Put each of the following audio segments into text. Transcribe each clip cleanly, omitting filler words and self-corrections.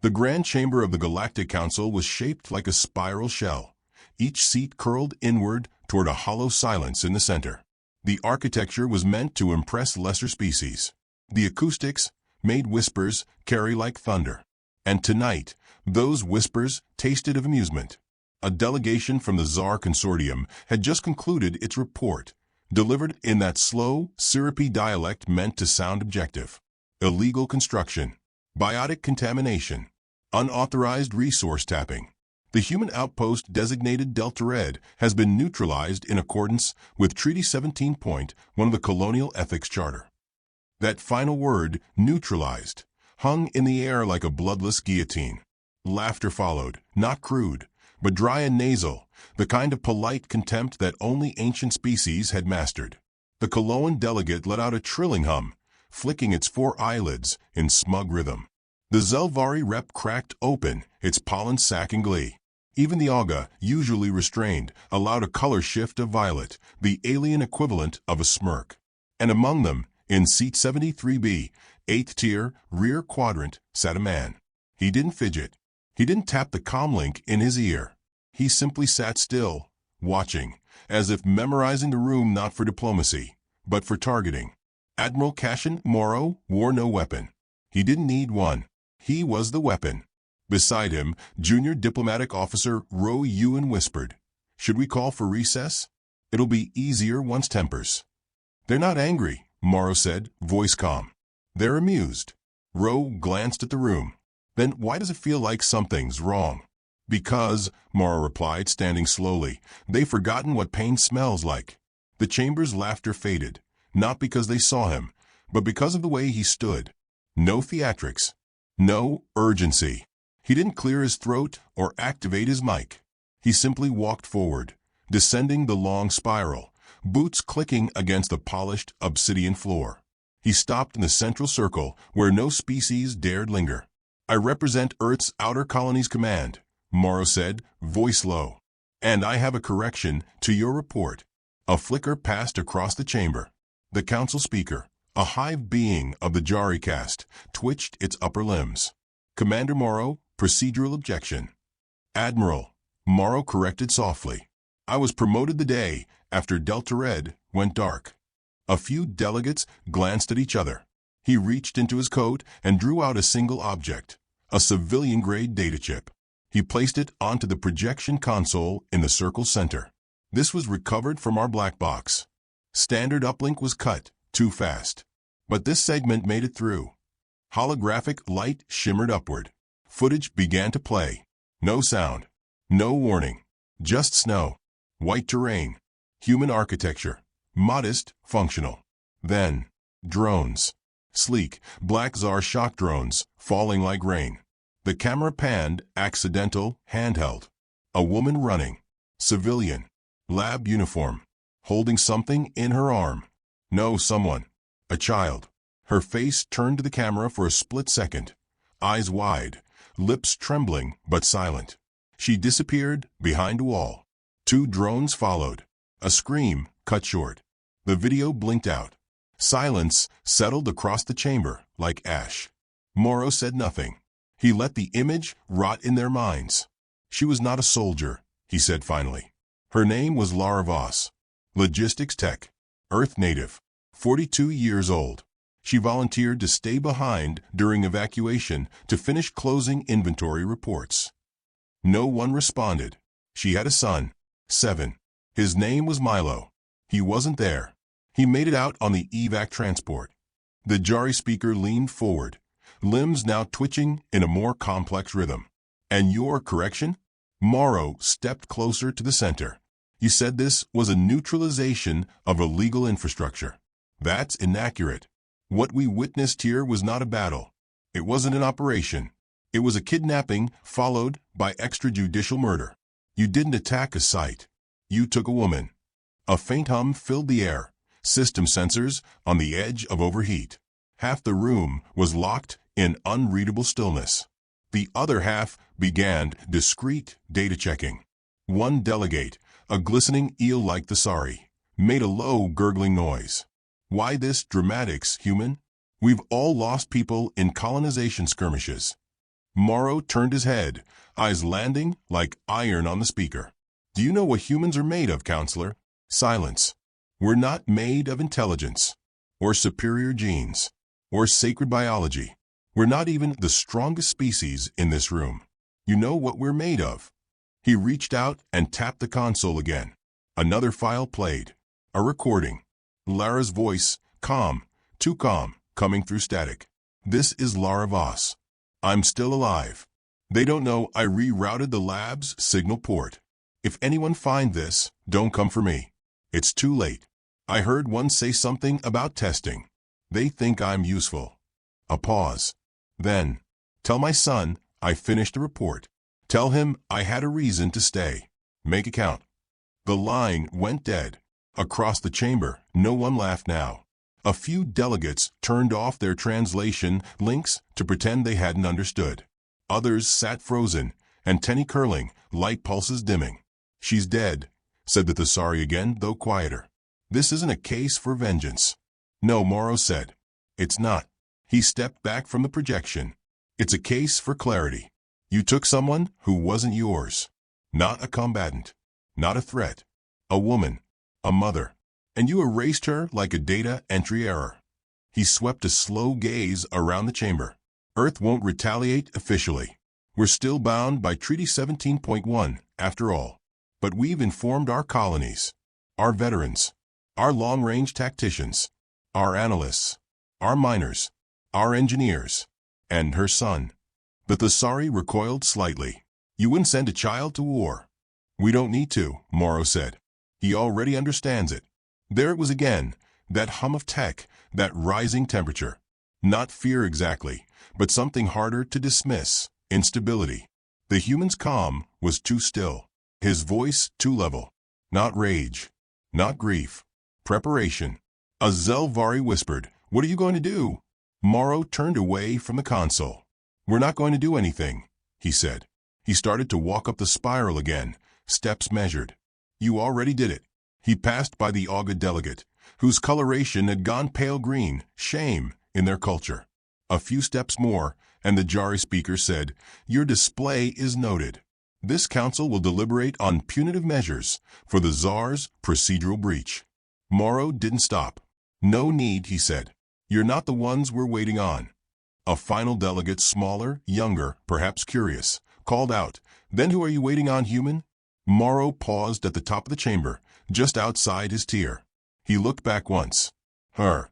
The grand chamber of the Galactic Council was shaped like a spiral shell, each seat curled inward toward a hollow silence in the center. The architecture was meant to impress lesser species. The acoustics made whispers carry like thunder. And tonight, those whispers tasted of amusement. A delegation from the Tsar Consortium had just concluded its report, delivered in that slow, syrupy dialect meant to sound objective. Illegal construction, biotic contamination, unauthorized resource tapping. The human outpost designated Delta Red has been neutralized in accordance with Treaty 17.1 of the Colonial Ethics Charter. That final word, neutralized, hung in the air like a bloodless guillotine. Laughter followed, not crude, but dry and nasal, the kind of polite contempt that only ancient species had mastered. The Coloan delegate let out a trilling hum, flicking its 4 eyelids in smug rhythm. The Zelvari rep cracked open its pollen sac in glee. Even the Auga, usually restrained, allowed a color shift of violet, the alien equivalent of a smirk. And among them, in seat 73B, 8th tier, rear quadrant, sat a man. He didn't fidget. He didn't tap the comlink in his ear. He simply sat still, watching, as if memorizing the room not for diplomacy, but for targeting. Admiral Cashin Morrow wore no weapon. He didn't need one. He was the weapon. Beside him, Junior Diplomatic Officer Ro Ewan whispered, "Should we call for recess? It'll be easier once tempers." "They're not angry," Morrow said, voice calm. "They're amused." Ro glanced at the room. "Then why does it feel like something's wrong?" "Because," Morrow replied, standing slowly, "they've forgotten what pain smells like." The chamber's laughter faded, not because they saw him, but because of the way he stood. No theatrics. No urgency. He didn't clear his throat or activate his mic. He simply walked forward, descending the long spiral, boots clicking against the polished obsidian floor. He stopped in the central circle where no species dared linger. "I represent Earth's Outer Colonies Command," Morrow said, voice low. "And I have a correction to your report." A flicker passed across the chamber. The council speaker, a hive being of the Jari caste, twitched its upper limbs. "Commander Morrow, procedural objection." "Admiral," Morrow corrected softly. "I was promoted the day after Delta Red went dark." A few delegates glanced at each other. He reached into his coat and drew out a single object, a civilian-grade data chip. He placed it onto the projection console in the circle's center. "This was recovered from our black box. Standard uplink was cut too fast. But this segment made it through." Holographic light shimmered upward. Footage began to play. No sound. No warning. Just snow. White terrain. Human architecture. Modest, functional. Then, drones. Sleek, black Tsar shock drones, falling like rain. The camera panned, accidental, handheld. A woman running. Civilian. Lab uniform. Holding something in her arm. No, someone. A child. Her face turned to the camera for a split second. Eyes wide. Lips trembling but silent. She disappeared behind a wall. 2 drones followed. A scream cut short. The video blinked out. Silence settled across the chamber like ash. Morrow said nothing. He let the image rot in their minds. "She was not a soldier," he said finally. "Her name was Lara Voss. Logistics tech. Earth native. 42 years old. She volunteered to stay behind during evacuation to finish closing inventory reports." No one responded. She had a son, 7. His name was Milo. He wasn't there. He made it out on the evac transport. The Jari speaker leaned forward, limbs now twitching in a more complex rhythm. "And your correction?" Morrow stepped closer to the center. "You said this was a neutralization of illegal infrastructure. That's inaccurate. What we witnessed here was not a battle. It wasn't an operation. It was a kidnapping followed by extrajudicial murder. You didn't attack a site. You took a woman." A faint hum filled the air, system sensors on the edge of overheat. Half the room was locked in unreadable stillness. The other half began discreet data checking. One delegate, a glistening eel like the Sari, made a low gurgling noise. "Why this dramatics, human? We've all lost people in colonization skirmishes." Morrow turned his head, eyes landing like iron on the speaker. Do you know what humans are made of, counselor? Silence. We're not made of intelligence, or superior genes, or sacred biology. We're not even the strongest species in this room. You know what we're made of? He reached out and tapped the console again. Another file played. A recording. Lara's voice, calm, too calm, coming through static. This is Lara Voss. I'm still alive. They don't know I rerouted the lab's signal port. If anyone find this, don't come for me. It's too late. I heard one say something about testing. They think I'm useful. A pause. Then, tell my son I finished the report. Tell him I had a reason to stay. Make it count. The line went dead. Across the chamber, no one laughed now. A few delegates turned off their translation links to pretend they hadn't understood. Others sat frozen, antennae curling, light pulses dimming. She's dead, said the Thesari again, though quieter. This isn't a case for vengeance. No, Morrow said. It's not. He stepped back from the projection. It's a case for clarity. You took someone who wasn't yours. Not a combatant. Not a threat. A woman. A mother. And you erased her like a data entry error. He swept a slow gaze around the chamber. Earth won't retaliate officially. We're still bound by Treaty 17.1, after all. But we've informed our colonies, our veterans, our long-range tacticians, our analysts, our miners, our engineers, and her son. The Thesari recoiled slightly. You wouldn't send a child to war. We don't need to, Morrow said. He already understands it. There it was again, that hum of tech, that rising temperature. Not fear exactly, but something harder to dismiss, instability. The human's calm was too still. His voice too level. Not rage. Not grief. Preparation. A Zelvari whispered, "What are you going to do?" Morrow turned away from the console. "We're not going to do anything," he said. He started to walk up the spiral again, steps measured. You already did it. He passed by the Auga delegate, whose coloration had gone pale green, shame in their culture. A few steps more, and the Jari speaker said, "Your display is noted. This council will deliberate on punitive measures for the Tsar's procedural breach." Morrow didn't stop. "No need," he said. "You're not the ones we're waiting on." A final delegate, smaller, younger, perhaps curious, called out, "Then who are you waiting on, human?" Morrow paused at the top of the chamber, just outside his tier. He looked back once. Her.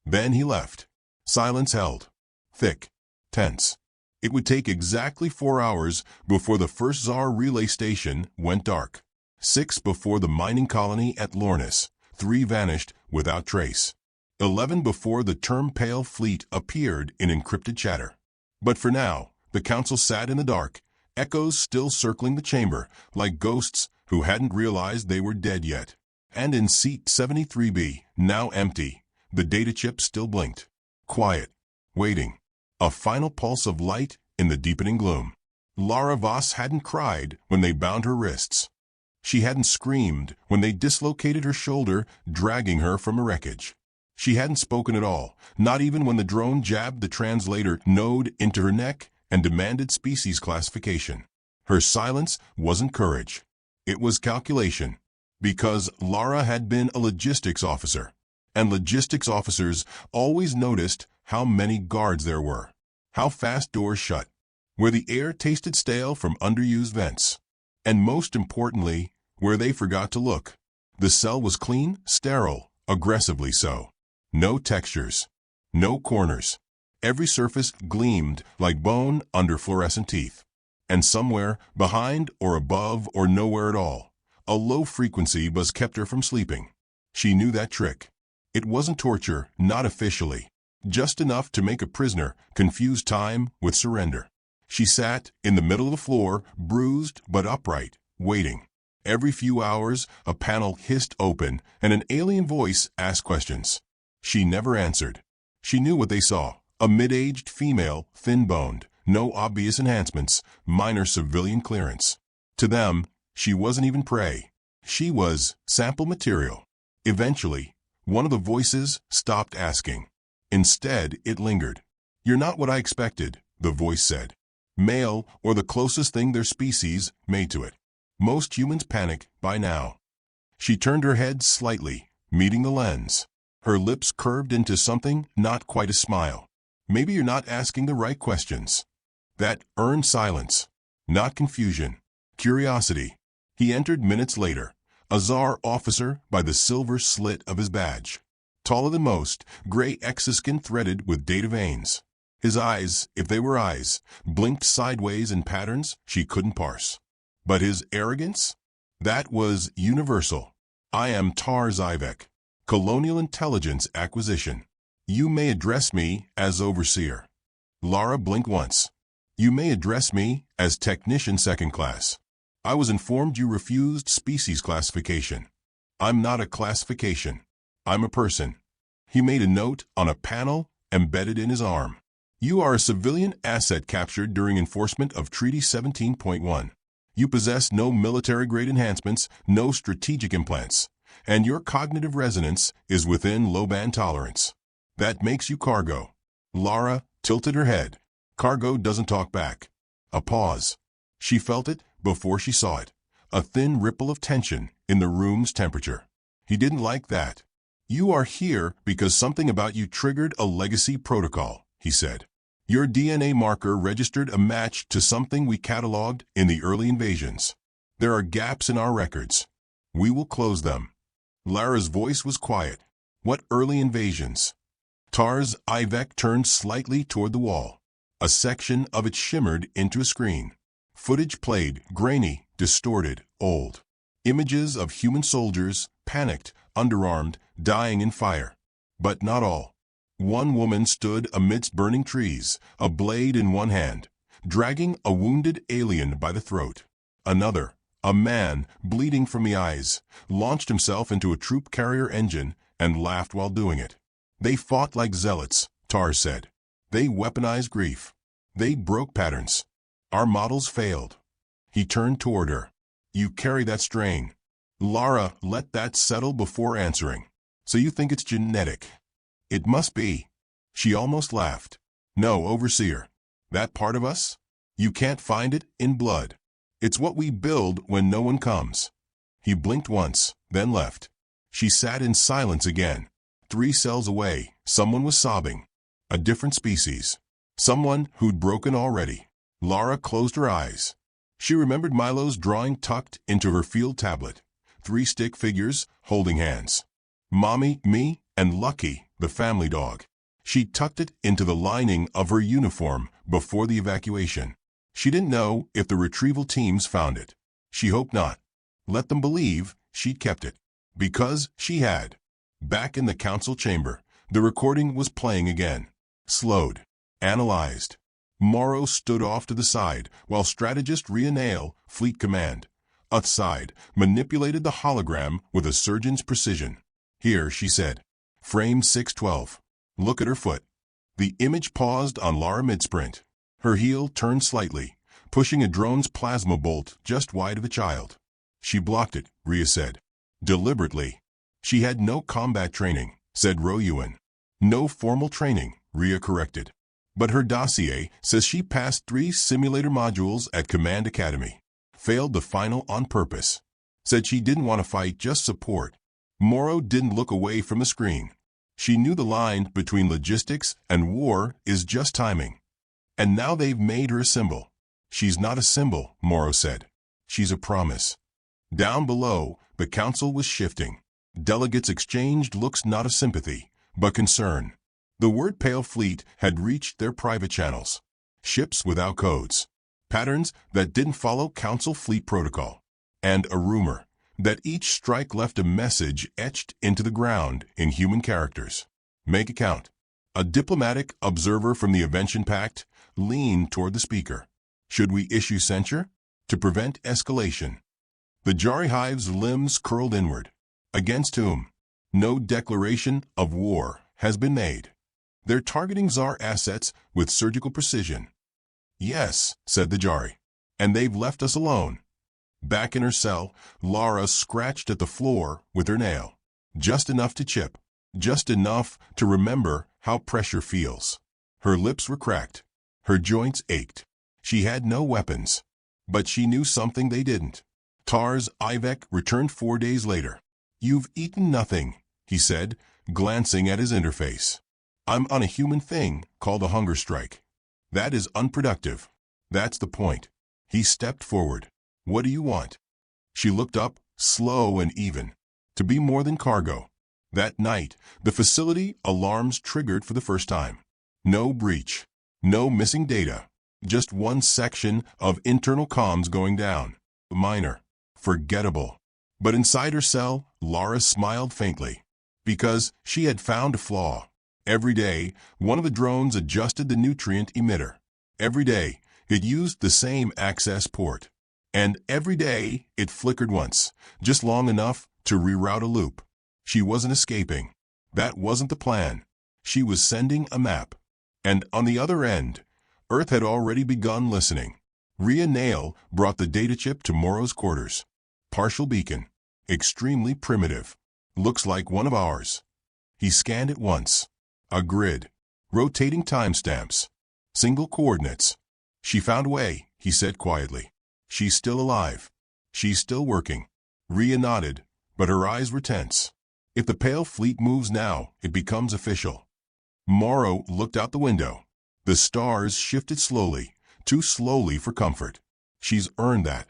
Then he left. Silence held. Thick. Tense. It would take exactly 4 hours before the first Tsar relay station went dark. 6 before the mining colony at Lornis. 3 vanished without trace. 11 before the Term-Pale fleet appeared in encrypted chatter. But for now, the council sat in the dark, echoes still circling the chamber, like ghosts who hadn't realized they were dead yet. And in seat 73B, now empty, the data chip still blinked. Quiet. Waiting. A final pulse of light in the deepening gloom. Lara Voss hadn't cried when they bound her wrists. She hadn't screamed when they dislocated her shoulder, dragging her from the wreckage. She hadn't spoken at all, not even when the drone jabbed the translator node into her neck and demanded species classification. Her silence wasn't courage. It was calculation. Because Lara had been a logistics officer, and logistics officers always noticed how many guards there were, how fast doors shut, where the air tasted stale from underused vents, and most importantly, where they forgot to look. The cell was clean, sterile, aggressively so. No textures, no corners. Every surface gleamed like bone under fluorescent teeth. And somewhere, behind or above or nowhere at all, a low frequency buzz kept her from sleeping. She knew that trick. It wasn't torture, not officially. Just enough to make a prisoner confuse time with surrender. She sat in the middle of the floor, bruised but upright, waiting. Every few hours, a panel hissed open and an alien voice asked questions. She never answered. She knew what they saw. A mid-aged female, thin-boned, no obvious enhancements, minor civilian clearance. To them, she wasn't even prey. She was sample material. Eventually, one of the voices stopped asking. Instead, it lingered. "You're not what I expected," the voice said. Male, or the closest thing their species made to it. Most humans panic by now. She turned her head slightly, meeting the lens. Her lips curved into something not quite a smile. Maybe you're not asking the right questions. That earned silence. Not confusion. Curiosity. He entered minutes later, a czar officer by the silver slit of his badge. Taller than most, gray exoskin threaded with data veins. His eyes, if they were eyes, blinked sideways in patterns she couldn't parse. But his arrogance? That was universal. I am Tar Zivek, Colonial Intelligence Acquisition. You may address me as Overseer. Lara blinked once. You may address me as Technician Second Class. I was informed you refused species classification. I'm not a classification. I'm a person. He made a note on a panel embedded in his arm. You are a civilian asset captured during enforcement of Treaty 17.1. You possess no military-grade enhancements, no strategic implants, and your cognitive resonance is within low-band tolerance. That makes you cargo. Lara tilted her head. Cargo doesn't talk back. A pause. She felt it before she saw it. A thin ripple of tension in the room's temperature. He didn't like that. You are here because something about you triggered a legacy protocol, he said. Your DNA marker registered a match to something we cataloged in the early invasions. There are gaps in our records. We will close them. Lara's voice was quiet. What early invasions? Tar's Ivek turned slightly toward the wall. A section of it shimmered into a screen. Footage played, grainy, distorted, old. Images of human soldiers, panicked, underarmed, dying in fire. But not all. One woman stood amidst burning trees, a blade in one hand, dragging a wounded alien by the throat. Another, a man, bleeding from the eyes, launched himself into a troop carrier engine and laughed while doing it. They fought like zealots, Tar said. They weaponized grief. They broke patterns. Our models failed. He turned toward her. You carry that strain. Lara let that settle before answering. So you think it's genetic? It must be. She almost laughed. No, Overseer. That part of us? You can't find it in blood. It's what we build when no one comes. He blinked once, then left. She sat in silence again. 3 cells away, someone was sobbing. A different species. Someone who'd broken already. Lara closed her eyes. She remembered Milo's drawing tucked into her field tablet. 3 stick figures holding hands. Mommy, me, and Lucky, the family dog. She tucked it into the lining of her uniform before the evacuation. She didn't know if the retrieval teams found it. She hoped not. Let them believe she'd kept it. Because she had. Back in the council chamber, the recording was playing again. Slowed. Analyzed. Morrow stood off to the side while strategist Rhea Nail, Fleet Command, outside, manipulated the hologram with a surgeon's precision. Here, she said. Frame 612. Look at her foot. The image paused on Lara mid-sprint. Her heel turned slightly, pushing a drone's plasma bolt just wide of the child. She blocked it, Rhea said. Deliberately. She had no combat training, said Royuan. No formal training, Rhea corrected. But her dossier says she passed 3 simulator modules at Command Academy. Failed the final on purpose. Said she didn't want to fight, just support. Morrow didn't look away from the screen. She knew the line between logistics and war is just timing. And now they've made her a symbol. She's not a symbol, Morrow said. She's a promise. Down below, the council was shifting. Delegates exchanged looks not of sympathy, but concern. The word Pale Fleet had reached their private channels. Ships without codes. Patterns that didn't follow council fleet protocol. And a rumor that each strike left a message etched into the ground in human characters. Make it count. A diplomatic observer from the Invention Pact leaned toward the speaker. Should we issue censure? To prevent escalation. The Jari Hive's limbs curled inward. Against whom? No declaration of war has been made. They're targeting Tsar assets with surgical precision. Yes, said the Jari. And they've left us alone. Back in her cell, Lara scratched at the floor with her nail. Just enough to chip. Just enough to remember how pressure feels. Her lips were cracked. Her joints ached. She had no weapons. But she knew something they didn't. Tars Ivek returned 4 days later. "You've eaten nothing," he said, glancing at his interface. "I'm on a human thing called a hunger strike. That is unproductive. That's the point." He stepped forward. "What do you want?" She looked up, slow and even. "To be more than cargo." That night, the facility alarms triggered for the first time. No breach. No missing data. Just one section of internal comms going down. Minor. Forgettable. But inside her cell, Lara smiled faintly. Because she had found a flaw. Every day, one of the drones adjusted the nutrient emitter. Every day, it used the same access port. And every day, it flickered once, just long enough to reroute a loop. She wasn't escaping. That wasn't the plan. She was sending a map. And on the other end, Earth had already begun listening. Rhea Nail brought the data chip to Morrow's quarters. Partial beacon. Extremely primitive. Looks like one of ours. He scanned it once. A grid. Rotating timestamps. Single coordinates. "She found a way," he said quietly. "She's still alive. She's still working." Rhea nodded, but her eyes were tense. "If the Pale Fleet moves now, it becomes official." Morrow looked out the window. The stars shifted slowly, too slowly for comfort. "She's earned that."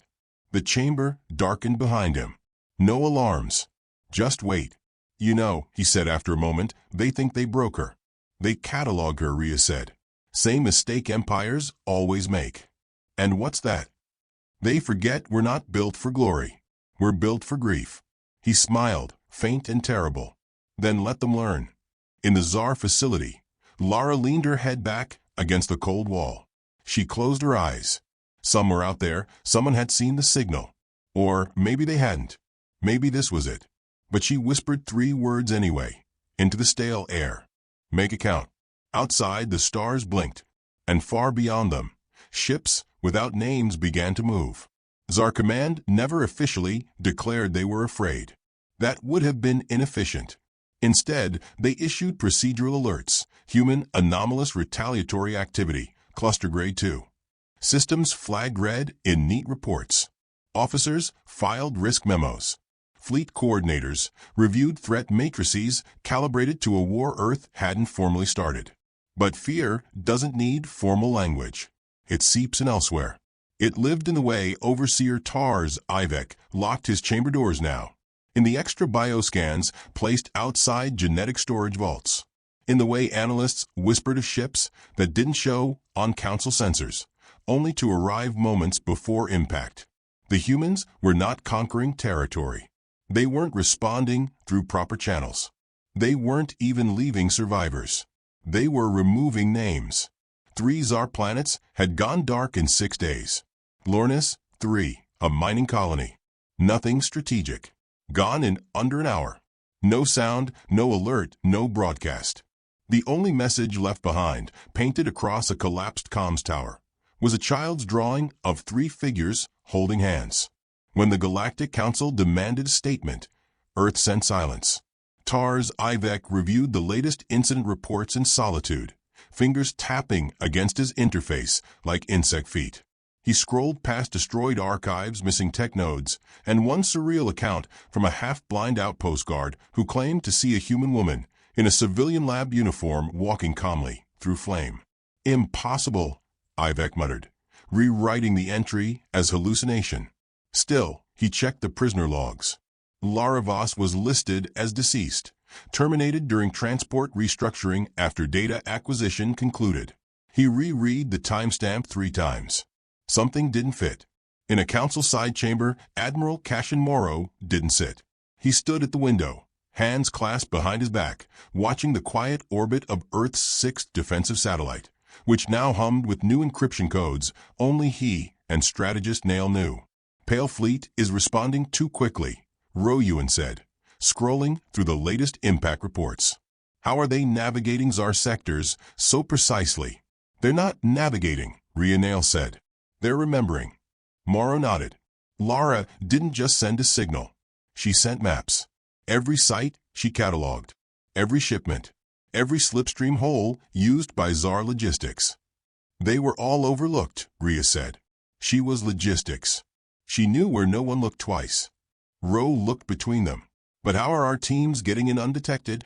The chamber darkened behind him. No alarms. "Just wait." "You know," he said after a moment, "they think they broke her." "They catalog her," Rhea said. "Same mistake empires always make." "And what's that?" "They forget we're not built for glory. We're built for grief." He smiled, faint and terrible. "Then let them learn." In the Tsar facility, Lara leaned her head back against the cold wall. She closed her eyes. Somewhere out there, someone had seen the signal. Or maybe they hadn't. Maybe this was it. But she whispered 3 words anyway, into the stale air. "Make it count." Outside, the stars blinked. And far beyond them, ships without names began to move. Tsar Command never officially declared they were afraid. That would have been inefficient. Instead, they issued procedural alerts: human anomalous retaliatory activity, cluster grade 2. Systems flagged red in neat reports. Officers filed risk memos. Fleet coordinators reviewed threat matrices calibrated to a war Earth hadn't formally started. But fear doesn't need formal language. It seeps in elsewhere. It lived in the way Overseer Tars Ivek locked his chamber doors now. In the extra bioscans placed outside genetic storage vaults. In the way analysts whispered of ships that didn't show on council sensors, only to arrive moments before impact. The humans were not conquering territory. They weren't responding through proper channels. They weren't even leaving survivors. They were removing names. 3 Tsar planets had gone dark in 6 days. Lornis, 3, a mining colony. Nothing strategic. Gone in under an hour. No sound, no alert, no broadcast. The only message left behind, painted across a collapsed comms tower, was a child's drawing of 3 figures holding hands. When the Galactic Council demanded a statement, Earth sent silence. Tars Ivek reviewed the latest incident reports in solitude, fingers tapping against his interface like insect feet. He scrolled past destroyed archives missing tech nodes, and one surreal account from a half-blind outpost guard who claimed to see a human woman in a civilian lab uniform walking calmly through flame. "Impossible," Ivek muttered, rewriting the entry as hallucination. Still, he checked the prisoner logs. Lara Voss was listed as deceased, terminated during transport restructuring after data acquisition concluded. He reread the timestamp 3 times. Something didn't fit. In a council side chamber, Admiral Cashin Morrow didn't sit. He stood at the window, hands clasped behind his back, watching the quiet orbit of Earth's 6th defensive satellite, which now hummed with new encryption codes only he and strategist Nail knew. "Pale Fleet is responding too quickly," Royuan said, scrolling through the latest impact reports. "How are they navigating Tsar sectors so precisely?" "They're not navigating," Rhea Nail said. "They're remembering." Morrow nodded. Lara didn't just send a signal. She sent maps. Every site she cataloged. Every shipment. Every slipstream hole used by Tsar logistics. They were all overlooked, Rhea said. She was logistics. She knew where no one looked twice. Ro looked between them. But how are our teams getting in undetected?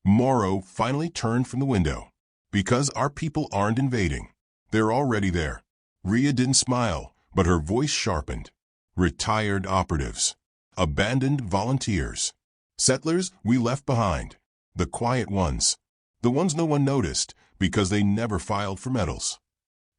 Morrow finally turned from the window. Because our people aren't invading. They're already there. Rhea didn't smile, but her voice sharpened. Retired operatives. Abandoned volunteers. Settlers we left behind. The quiet ones. The ones no one noticed because they never filed for medals.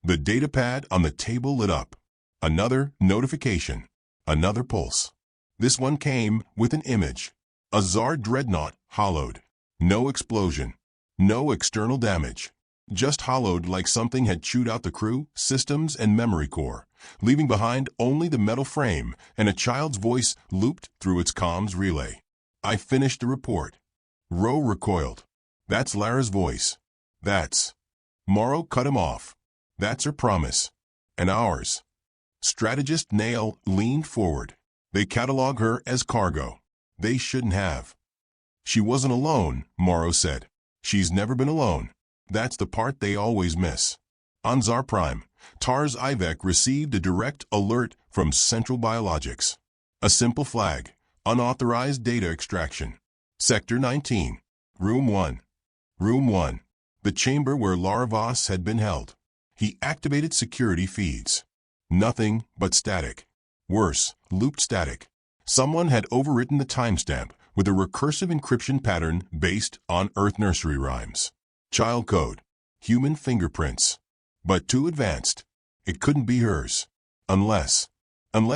The datapad on the table lit up. Another notification. Another pulse. This one came with an image. A Zar dreadnought hollowed. No explosion. No external damage. Just hollowed like something had chewed out the crew, systems, and memory core, leaving behind only the metal frame, and a child's voice looped through its comms relay. I finished the report. Ro recoiled. That's Lara's voice. That's... Morrow cut him off. That's her promise. And ours. Strategist Nail leaned forward. They catalog her as cargo. They shouldn't have. She wasn't alone, Morrow said. She's never been alone. That's the part they always miss. On Zar Prime, TARS Ivek received a direct alert from Central Biologics. A simple flag. Unauthorized data extraction. Sector 19. Room 1. Room 1. The chamber where Lara Voss had been held. He activated security feeds. Nothing but static. Worse, looped static. Someone had overwritten the timestamp with a recursive encryption pattern based on Earth nursery rhymes. Child code. Human fingerprints. But too advanced. It couldn't be hers. Unless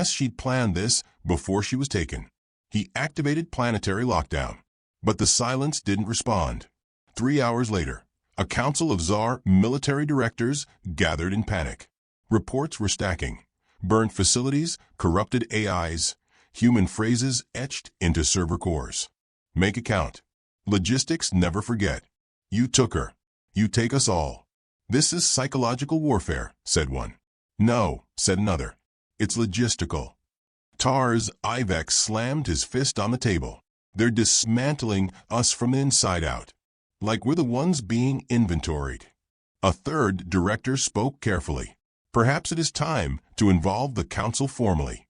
she'd planned this before she was taken. He activated planetary lockdown. But the silence didn't respond. 3 hours later, a council of Zar military directors gathered in panic. Reports were stacking. Burnt facilities, corrupted AIs, human phrases etched into server cores. Make it count. Logistics never forget. You took her. You take us all. This is psychological warfare, said one. No, said another. It's logistical. TARS Ivek slammed his fist on the table. They're dismantling us from the inside out. Like we're the ones being inventoried. A third director spoke carefully. Perhaps it is time to involve the council formally.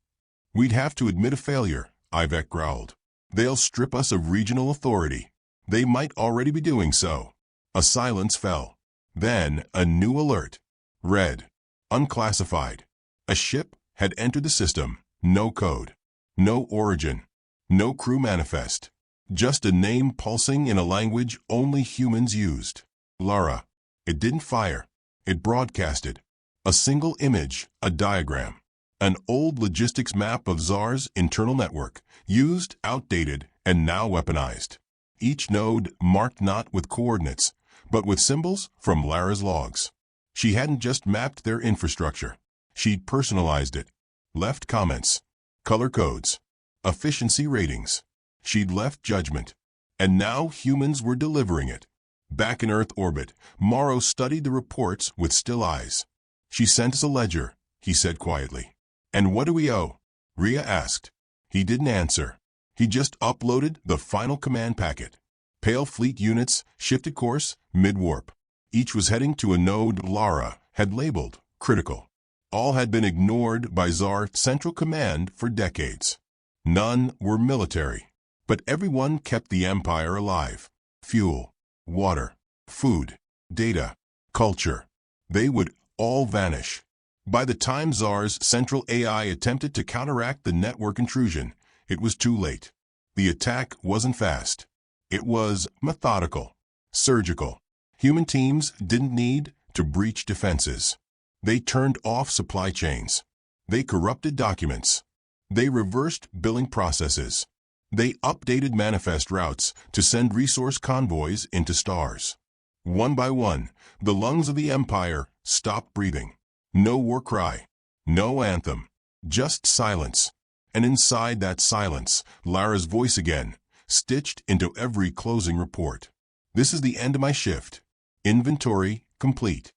We'd have to admit a failure, Ivek growled. They'll strip us of regional authority. They might already be doing so. A silence fell. Then a new alert. Red. Unclassified. A ship had entered the system. No code. No origin. No crew manifest. Just a name pulsing in a language only humans used. Lara. It didn't fire. It broadcasted. A single image, a diagram. An old logistics map of Zar's internal network, used, outdated, and now weaponized. Each node marked not with coordinates, but with symbols from Lara's logs. She hadn't just mapped their infrastructure. She'd personalized it. Left comments. Color codes. Efficiency ratings. She'd left judgment. And now humans were delivering it. Back in Earth orbit, Morrow studied the reports with still eyes. She sent us a ledger, he said quietly. And what do we owe? Rhea asked. He didn't answer. He just uploaded the final command packet. Pale Fleet units shifted course mid-warp. Each was heading to a node Lara had labeled critical. All had been ignored by Zar Central Command for decades. None were military, but everyone kept the Empire alive. Fuel, water, food, data, culture. They would all vanish. By the time Zar's central AI attempted to counteract the network intrusion, it was too late. The attack wasn't fast. It was methodical, surgical. Human teams didn't need to breach defenses. They turned off supply chains. They corrupted documents. They reversed billing processes. They updated manifest routes to send resource convoys into stars. One by one, the lungs of the Empire stopped breathing. No war cry. No anthem. Just silence. And inside that silence, Lara's voice again, stitched into every closing report. This is the end of my shift. Inventory complete.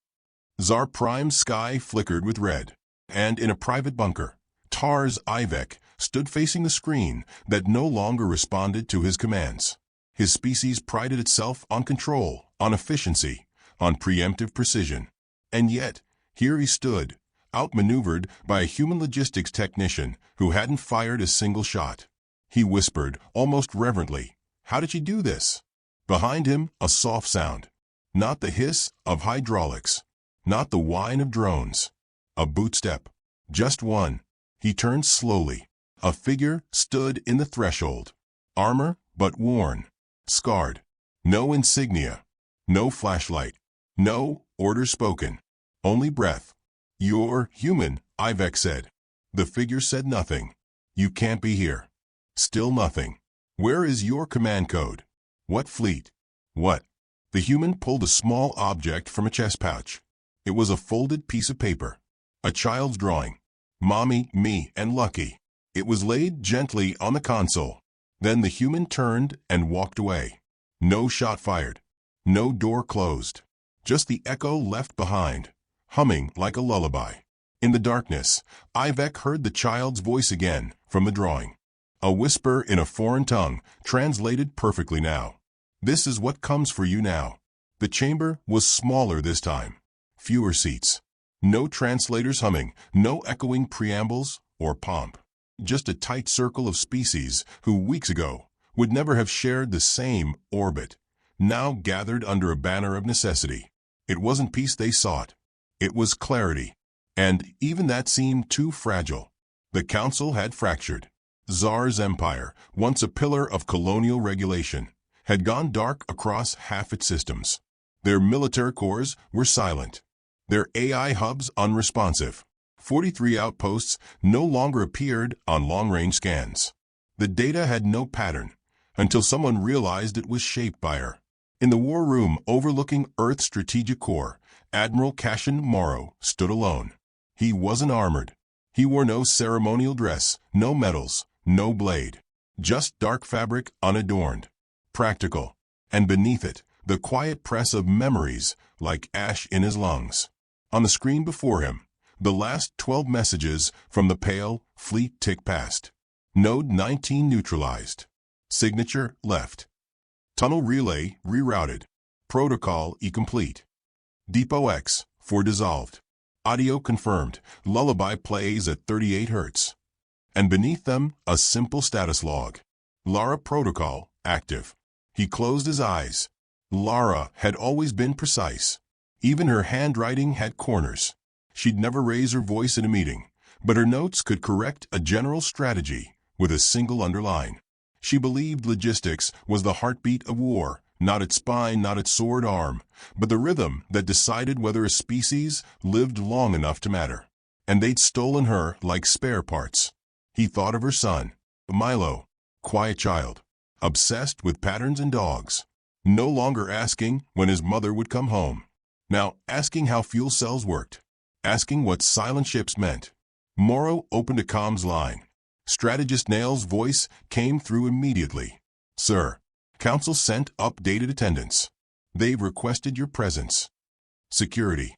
Zar Prime's sky flickered with red. And in a private bunker, TARS Ivek stood facing the screen that no longer responded to his commands. His species prided itself on control, on efficiency, on preemptive precision. And yet, Here he stood, outmaneuvered by a human logistics technician who hadn't fired a single shot. He whispered, almost reverently, "How did you do this?" Behind him, a soft sound. Not the hiss of hydraulics. Not the whine of drones. A boot step. Just one. He turned slowly. A figure stood in the threshold. Armor, but worn. Scarred. No insignia. No flashlight. No order spoken. Only breath. "You're human," Ivek said. The figure said nothing. "You can't be here." Still nothing. "Where is your command code?" "What fleet?" "What?" The human pulled a small object from a chest pouch. It was a folded piece of paper. A child's drawing. Mommy, me, and Lucky. It was laid gently on the console. Then the human turned and walked away. No shot fired. No door closed. Just the echo left behind, humming like a lullaby. In the darkness, Ivek heard the child's voice again from the drawing. A whisper in a foreign tongue, translated perfectly now. "This is what comes for you now." The chamber was smaller this time. Fewer seats. No translators humming, no echoing preambles or pomp. Just a tight circle of species who weeks ago would never have shared the same orbit, now gathered under a banner of necessity. It wasn't peace they sought. It was clarity. And even that seemed too fragile. The council had fractured. Tsar's empire, once a pillar of colonial regulation, had gone dark across half its systems. Their military corps were silent. Their AI hubs unresponsive. 43 outposts no longer appeared on long-range scans. The data had no pattern, until someone realized it was shaped by her. In the war room overlooking Earth's strategic core, Admiral Cassian Morrow stood alone. He wasn't armored. He wore no ceremonial dress, no medals, no blade. Just dark fabric unadorned. Practical. And beneath it, the quiet press of memories like ash in his lungs. On the screen before him, the last 12 messages from the pale fleet ticked past. Node 19 neutralized. Signature left. Tunnel relay rerouted. Protocol incomplete. Depot X for dissolved. Audio confirmed. Lullaby plays at 38 Hz. And beneath them, a simple status log. Lara protocol active. He closed his eyes. Lara had always been precise. Even her handwriting had corners. She'd never raise her voice in a meeting, but her notes could correct a general strategy with a single underline. She believed logistics was the heartbeat of war, not its spine, not its sword arm, but the rhythm that decided whether a species lived long enough to matter. And they'd stolen her like spare parts. He thought of her son, Milo, quiet child, obsessed with patterns and dogs, no longer asking when his mother would come home. Now asking how fuel cells worked, asking what silent ships meant. Morrow opened a comms line. Strategist Nail's voice came through immediately. "Sir, Council sent updated attendance. They've requested your presence. Security.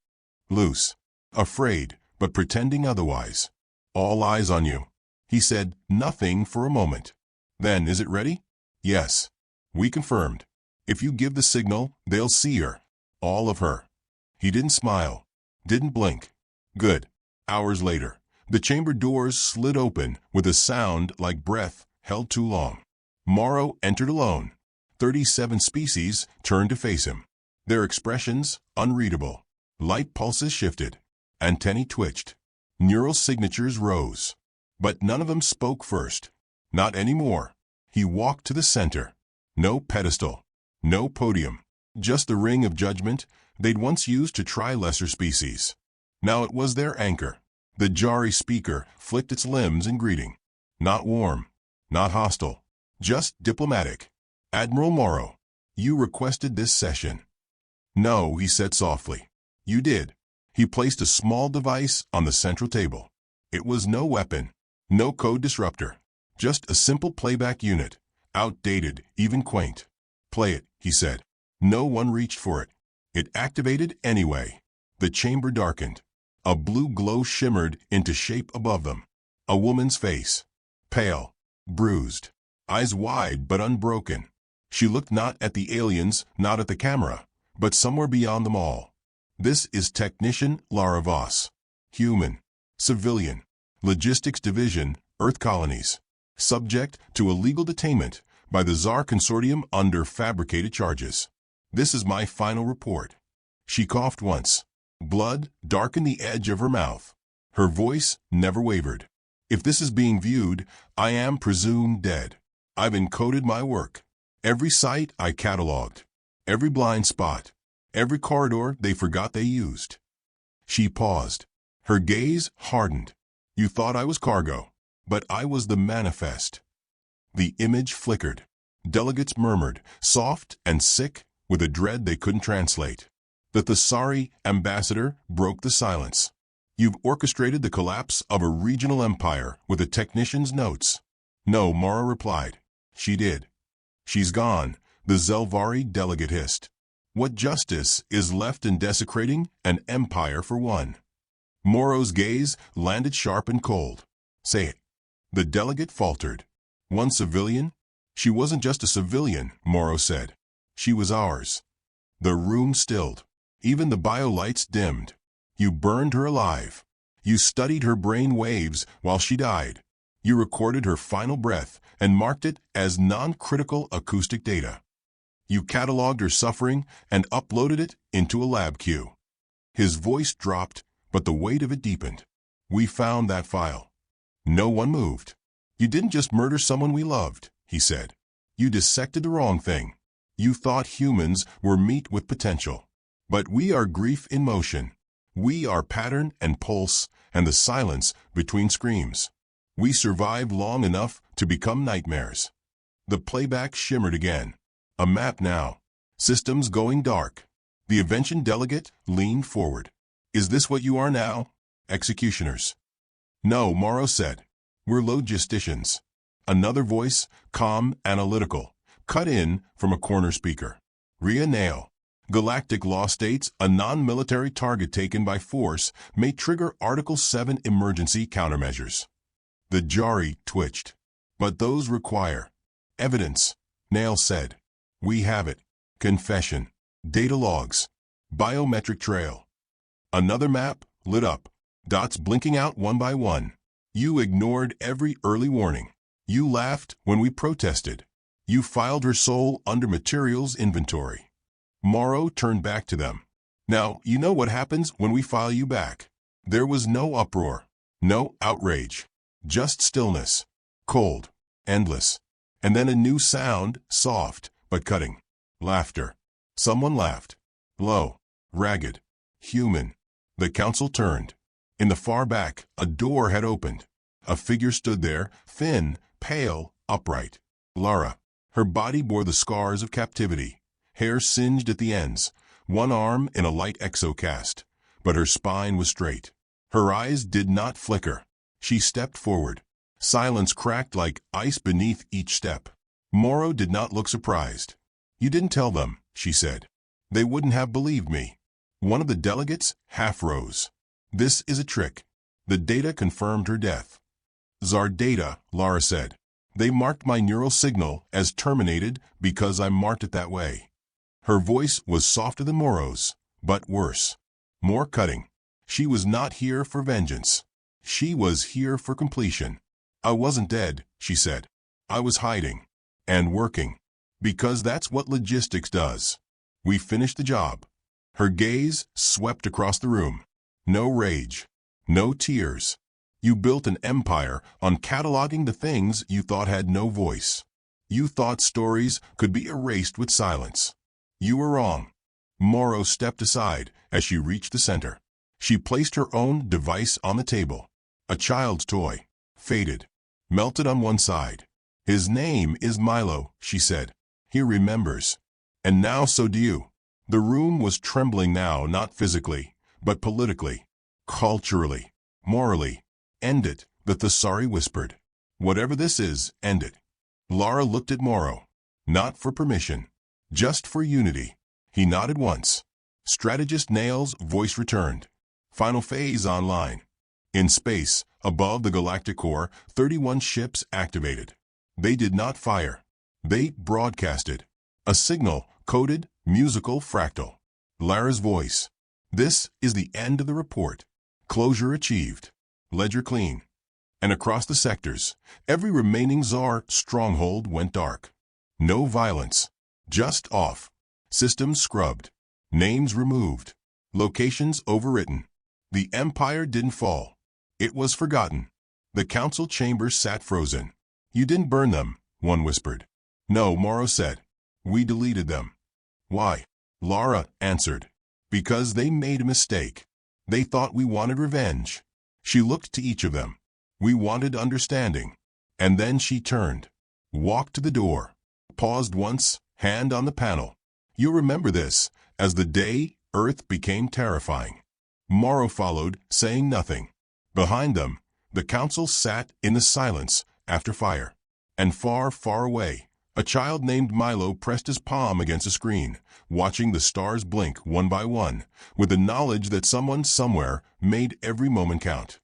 Loose. Afraid, but pretending otherwise. All eyes on you." He said nothing for a moment. "Then is it ready?" "Yes. We confirmed. If you give the signal, they'll see her. All of her." He didn't smile. Didn't blink. Good. Hours later, the chamber doors slid open with a sound like breath held too long. Morrow entered alone. 37 species turned to face him. Their expressions unreadable. Light pulses shifted. Antennae twitched. Neural signatures rose. But none of them spoke first. Not anymore. He walked to the center. No pedestal. No podium. Just the ring of judgment they'd once used to try lesser species. Now it was their anchor. The Jari speaker flicked its limbs in greeting. Not warm. Not hostile. Just diplomatic. "Admiral Morrow, you requested this session." "No," he said softly. "You did." He placed a small device on the central table. It was no weapon. No code disruptor. Just a simple playback unit. Outdated, even quaint. "Play it," he said. No one reached for it. It activated anyway. The chamber darkened. A blue glow shimmered into shape above them. A woman's face. Pale. Bruised. Eyes wide but unbroken. She looked not at the aliens, not at the camera, but somewhere beyond them all. This is Technician Lara Voss. Human. Civilian. Logistics Division, Earth Colonies. Subject to illegal detainment by the Tsar Consortium under fabricated charges. This is my final report. She coughed once. Blood darkened the edge of her mouth. Her voice never wavered. If this is being viewed, I am presumed dead. I've encoded my work. Every site I catalogued. Every blind spot. Every corridor they forgot they used. She paused. Her gaze hardened. You thought I was cargo, but I was the manifest. The image flickered. Delegates murmured, soft and sick, with a dread they couldn't translate. The Thessari ambassador broke the silence. You've orchestrated the collapse of a regional empire with a technician's notes. No, Mara replied. She did. She's gone, the Zelvari delegate hissed. What justice is left in desecrating an empire for one? Moro's gaze landed sharp and cold. Say it. The delegate faltered. One civilian? She wasn't just a civilian, Moro said. She was ours. The room stilled. Even the biolights dimmed. You burned her alive. You studied her brain waves while she died. You recorded her final breath and marked it as non-critical acoustic data. You cataloged her suffering and uploaded it into a lab queue. His voice dropped, but the weight of it deepened. We found that file. No one moved. You didn't just murder someone we loved, he said. You dissected the wrong thing. You thought humans were meat with potential. But we are grief in motion. We are pattern and pulse and the silence between screams. We survive long enough to become nightmares. The playback shimmered again. A map now. Systems going dark. The Invention delegate leaned forward. Is this what you are now? Executioners. No, Morrow said. We're logisticians. Another voice, calm, analytical, cut in from a corner speaker. Rhea Nail. Galactic law states a non-military target taken by force may trigger Article 7 emergency countermeasures. The Jari twitched. But those require evidence, Nail said. We have it. Confession. Data logs. Biometric trail. Another map lit up. Dots blinking out one by one. You ignored every early warning. You laughed when we protested. You filed her soul under materials inventory. Morrow turned back to them. Now, you know what happens when we file you back. There was no uproar, no outrage, just stillness, cold, endless. And then a new sound, soft but cutting. Laughter. Someone laughed. Low, ragged, human. The council turned. In the far back, a door had opened. A figure stood there, thin, pale, upright. Lara. Her body bore the scars of captivity. Hair singed at the ends, one arm in a light exocast, but her spine was straight. Her eyes did not flicker. She stepped forward. Silence cracked like ice beneath each step. Morrow did not look surprised. You didn't tell them, she said. They wouldn't have believed me. One of the delegates half rose. This is a trick. The data confirmed her death. Tsar data, Lara said. They marked my neural signal as terminated because I marked it that way. Her voice was softer than Morrow's, but worse. More cutting. She was not here for vengeance. She was here for completion. I wasn't dead, she said. I was hiding. And working. Because that's what logistics does. We finished the job. Her gaze swept across the room. No rage. No tears. You built an empire on cataloging the things you thought had no voice. You thought stories could be erased with silence. You were wrong. Morrow stepped aside as she reached the center. She placed her own device on the table. A child's toy. Faded. Melted on one side. His name is Milo, she said. He remembers. And now so do you. The room was trembling now, not physically, but politically, culturally, morally. End it, the Thessari whispered. Whatever this is, end it. Lara looked at Morrow. Not for permission. Just for unity. He nodded once. Strategist Nail's voice returned. Final phase online. In space, above the galactic core, 31 ships activated. They did not fire. They broadcasted. A signal, coded, musical, fractal. Lara's voice. This is the end of the report. Closure achieved. Ledger clean. And across the sectors, every remaining Tsar stronghold went dark. No violence. Just off. Systems scrubbed. Names removed. Locations overwritten. The empire didn't fall. It was forgotten. The council chambers sat frozen. You didn't burn them, one whispered. No, Morrow said. We deleted them. Why? Lara answered. Because they made a mistake. They thought we wanted revenge. She looked to each of them. We wanted understanding. And then she turned. Walked to the door. Paused once, hand on the panel. You remember this, as the day Earth became terrifying. Morrow followed, saying nothing. Behind them, the council sat in the silence after fire. And far, far away, a child named Milo pressed his palm against a screen, watching the stars blink one by one, with the knowledge that someone somewhere made every moment count.